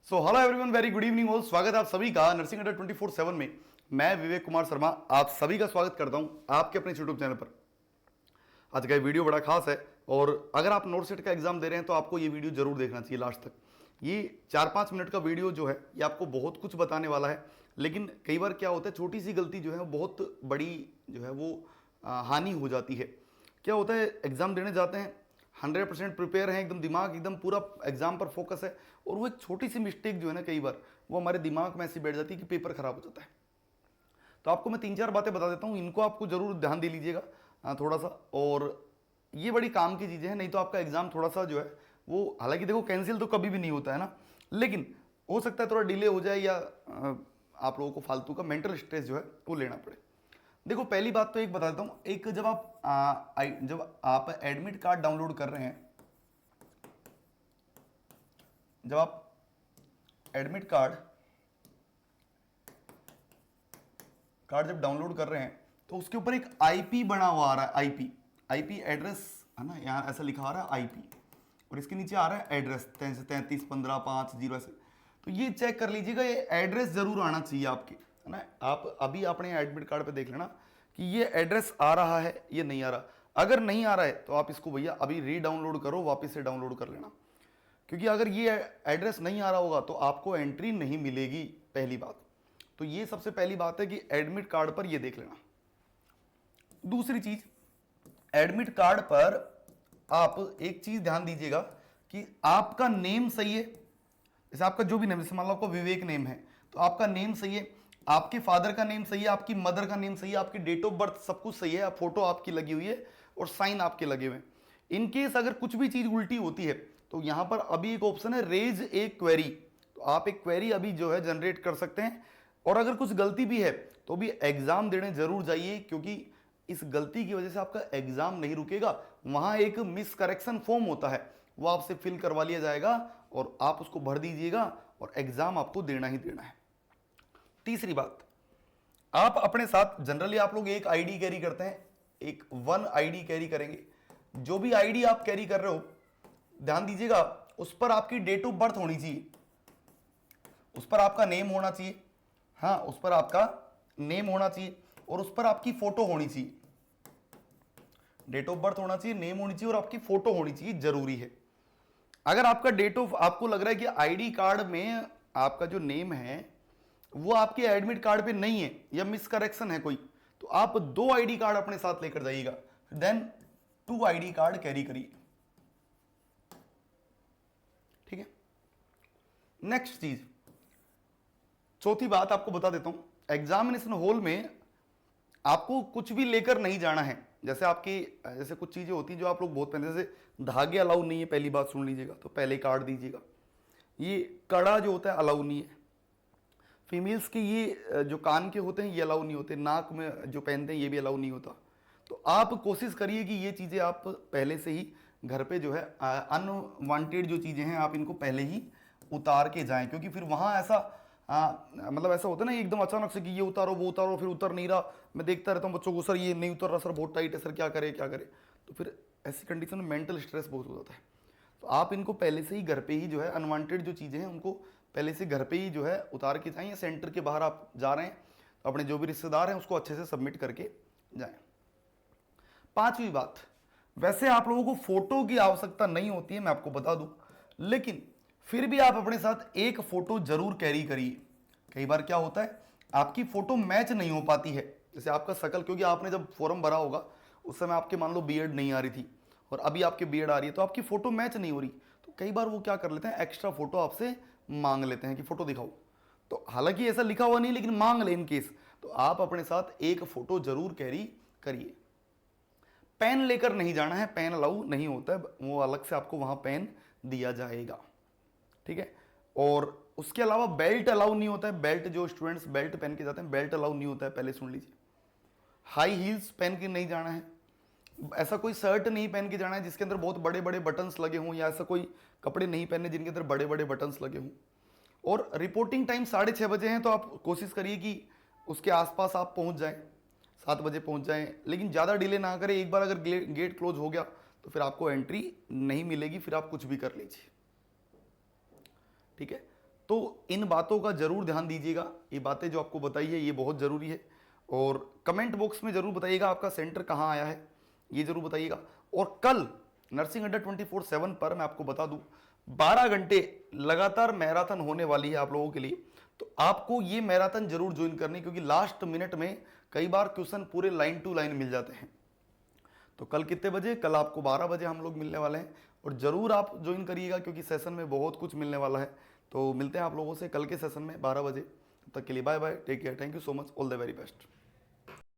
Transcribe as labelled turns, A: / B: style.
A: So hello everyone, very good evening all. स्वागत है आप सभी का नर्सिंग अड्डा 24/7 में। मैं विवेक कुमार शर्मा आप सभी का स्वागत करता हूं आपके अपने यूट्यूब चैनल पर। आज का ये वीडियो बड़ा खास है और अगर आप नोट सेट का एग्जाम दे रहे हैं तो आपको ये वीडियो जरूर देखना चाहिए लास्ट तक। ये 4-5 मिनट का वीडियो जो है ये आपको बहुत कुछ बताने वाला है, लेकिन कई बार क्या होता है छोटी सी गलती जो है वो बहुत बड़ी जो है वो हानि हो जाती है। क्या होता है, एग्जाम देने जाते हैं 100% प्रिपेयर हैं, एकदम दिमाग एकदम पूरा एग्जाम पर फोकस है, और वो एक छोटी सी मिस्टेक जो है ना कई बार वो हमारे दिमाग में ऐसी बैठ जाती है कि पेपर खराब हो जाता है। तो आपको मैं 3-4 बातें बता देता हूँ, इनको आपको जरूर ध्यान दे लीजिएगा थोड़ा सा। और ये बड़ी काम की चीज़ें हैं, नहीं तो आपका एग्जाम थोड़ा सा जो है वो, हालांकि देखो कैंसिल तो कभी भी नहीं होता है ना, लेकिन हो सकता है थोड़ा डिले हो जाए या आप लोगों को फालतू का मेंटल स्ट्रेस जो है वो लेना पड़े। देखो पहली बात तो एक बता देता हूँ, एक जब आप एडमिट कार्ड डाउनलोड कर रहे हैं, जब आप एडमिट कार्ड जब डाउनलोड कर रहे हैं तो उसके ऊपर एक आईपी बना हुआ आ रहा है। आईपी एड्रेस है ना, यहाँ ऐसा लिखा आ रहा है आईपी, और इसके नीचे आ रहा है एड्रेस 331550 ऐसे। तो ये चेक कर लीजिएगा, ये एड्रेस जरूर आना चाहिए आपके, है ना। आप अभी अपने एडमिट कार्ड पे देख लेना कि ये एड्रेस आ रहा है ये नहीं आ रहा। अगर नहीं आ रहा है तो आप इसको भैया अभी री डाउनलोड करो, वापस से डाउनलोड कर लेना, क्योंकि अगर ये एड्रेस नहीं आ रहा होगा तो आपको एंट्री नहीं मिलेगी, पहली बात। तो ये सबसे पहली बात है कि एडमिट कार्ड पर ये देख लेना। दूसरी चीज, एडमिट कार्ड पर आप एक चीज ध्यान दीजिएगा कि आपका नेम सही है। जैसे आपका जो भी नेम, जैसे मान लो आपको विवेक नेम है तो आपका नेम सही है, आपके फादर का नेम सही है, आपकी मदर का नेम सही है, आपकी डेट ऑफ बर्थ सब कुछ सही है, फोटो आपकी लगी हुई है और साइन आपके लगे हुए हैं। इनकेस अगर कुछ भी चीज उल्टी होती है तो यहां पर अभी एक ऑप्शन है रेज ए क्वेरी, तो आप एक क्वेरी अभी जो है जनरेट कर सकते हैं। और अगर कुछ गलती भी है तो भी एग्जाम देने जरूर जाइए, क्योंकि इस गलती की वजह से आपका एग्जाम नहीं रुकेगा। वहां एक मिस करेक्शन फॉर्म होता है, वो आपसे फिल करवा लिया जाएगा और आप उसको भर दीजिएगा और एग्जाम आपको देना ही देना है। तीसरी बात, आप अपने साथ जनरली आप लोग एक आईडी कैरी करते हैं, एक 1 आईडी कैरी करेंगे। जो भी आईडी आप कैरी कर रहे हो ध्यान दीजिएगा उस पर आपकी डेट ऑफ बर्थ होनी चाहिए, उस पर आपका नेम होना चाहिए, हाँ उस पर आपका नेम होना चाहिए और उस पर आपकी फोटो होनी चाहिए। डेट ऑफ बर्थ होना चाहिए, नेम होनी चाहिए और आपकी फोटो होनी चाहिए, जरूरी है। अगर आपका डेट ऑफ, आपको लग रहा है कि आईडी कार्ड में आपका जो नेम है वो आपके एडमिट कार्ड पे नहीं है या मिस करेक्शन है कोई, तो आप 2 आईडी कार्ड अपने साथ लेकर जाइएगा, देन 2 आईडी कार्ड कैरी करिए, ठीक है। नेक्स्ट चीज, चौथी बात आपको बता देता हूं, एग्जामिनेशन हॉल में आपको कुछ भी लेकर नहीं जाना है। जैसे आपकी जैसे कुछ चीजें होती हैं जो आप लोग बहुत पहले, जैसे धागे अलाउ नहीं है, पहली बात सुन लीजिएगा, तो पहले कार्ड दीजिएगा। ये कड़ा जो होता है अलाउ नहीं है, फीमेल्स के ये जो कान के होते हैं ये अलाउ नहीं होते, नाक में जो पहनते हैं ये भी अलाउ नहीं होता। तो आप कोशिश करिए कि ये चीज़ें आप पहले से ही घर पे जो है अनवांटेड जो चीज़ें हैं आप इनको पहले ही उतार के जाएं, क्योंकि फिर वहाँ ऐसा मतलब ऐसा होता है ना एकदम अचानक से कि ये उतारो वो उतारो, फिर उतर नहीं रहा। मैं देखता रहता हूँ बच्चों को, सर ये नहीं उतर रहा, सर बहुत टाइट है, सर क्या करे क्या करे। तो फिर ऐसी कंडीशन में मेंटल स्ट्रेस बहुत हो जाता है। तो आप इनको पहले से ही घर पे ही जो है अनवांटेड जो चीज़ें हैं उनको पहले से घर पे ही जो है उतार के जाएं, या सेंटर के बाहर आप जा रहे हैं तो अपने जो भी रिश्तेदार हैं उसको अच्छे से सबमिट करके जाएं। पांचवी बात, वैसे आप लोगों को फोटो की आवश्यकता नहीं होती है, मैं आपको बता दूं, लेकिन फिर भी आप अपने साथ एक फोटो जरूर कैरी करिए। कई बार क्या होता है आपकी फोटो मैच नहीं हो पाती है, जैसे आपका शकल, क्योंकि आपने जब फॉर्म भरा होगा उस समय आपके मान लो बीएड नहीं आ रही थी और अभी आपकी बीएड आ रही है, तो आपकी फोटो मैच नहीं हो रही। तो कई बार वो क्या कर लेते हैं, एक्स्ट्रा फोटो आपसे मांग लेते हैं कि फोटो दिखाओ। तो हालांकि ऐसा लिखा हुआ नहीं, लेकिन मांग ले इन केस, तो आप अपने साथ एक फोटो जरूर कैरी करिए। पेन लेकर नहीं जाना है, पेन अलाउ नहीं होता है, वो अलग से आपको वहां पेन दिया जाएगा, ठीक है। और उसके अलावा बेल्ट अलाउ नहीं होता है, बेल्ट जो स्टूडेंट्स बेल्ट पहन के जाते हैं बेल्ट अलाउ नहीं होता है, पहले सुन लीजिए। हाई हील्स पहन के नहीं जाना है, ऐसा कोई शर्ट नहीं पहन के जाना है जिसके अंदर बहुत बड़े बड़े बटन्स लगे हों, या ऐसा कोई कपड़े नहीं पहने जिनके अंदर बड़े बड़े बटन्स लगे हों। और रिपोर्टिंग टाइम 6:30 बजे है, तो आप कोशिश करिए कि उसके आसपास आप पहुंच जाएं, 7 बजे पहुंच जाएं, लेकिन ज़्यादा डिले ना करें। एक बार अगर गेट क्लोज हो गया तो फिर आपको एंट्री नहीं मिलेगी, फिर आप कुछ भी कर लीजिए, ठीक है। तो इन बातों का जरूर ध्यान दीजिएगा, ये बातें जो आपको बताई है ये बहुत ज़रूरी है। और कमेंट बॉक्स में ज़रूर बताइएगा आपका सेंटर कहाँ आया है, ये ज़रूर बताइएगा। और कल नर्सिंग अड्डा 24/7 पर मैं आपको बता दूं 12 घंटे लगातार मैराथन होने वाली है आप लोगों के लिए। तो आपको ये मैराथन जरूर ज्वाइन करनी, क्योंकि लास्ट मिनट में कई बार क्वेश्चन पूरे लाइन टू लाइन मिल जाते हैं। तो कल कितने बजे? कल आपको 12 बजे हम लोग मिलने वाले हैं, और ज़रूर आप ज्वाइन करिएगा क्योंकि सेशन में बहुत कुछ मिलने वाला है। तो मिलते हैं आप लोगों से कल के सेशन में 12 बजे। तब तक के लिए bye bye, take care, thank you so much, all the very best.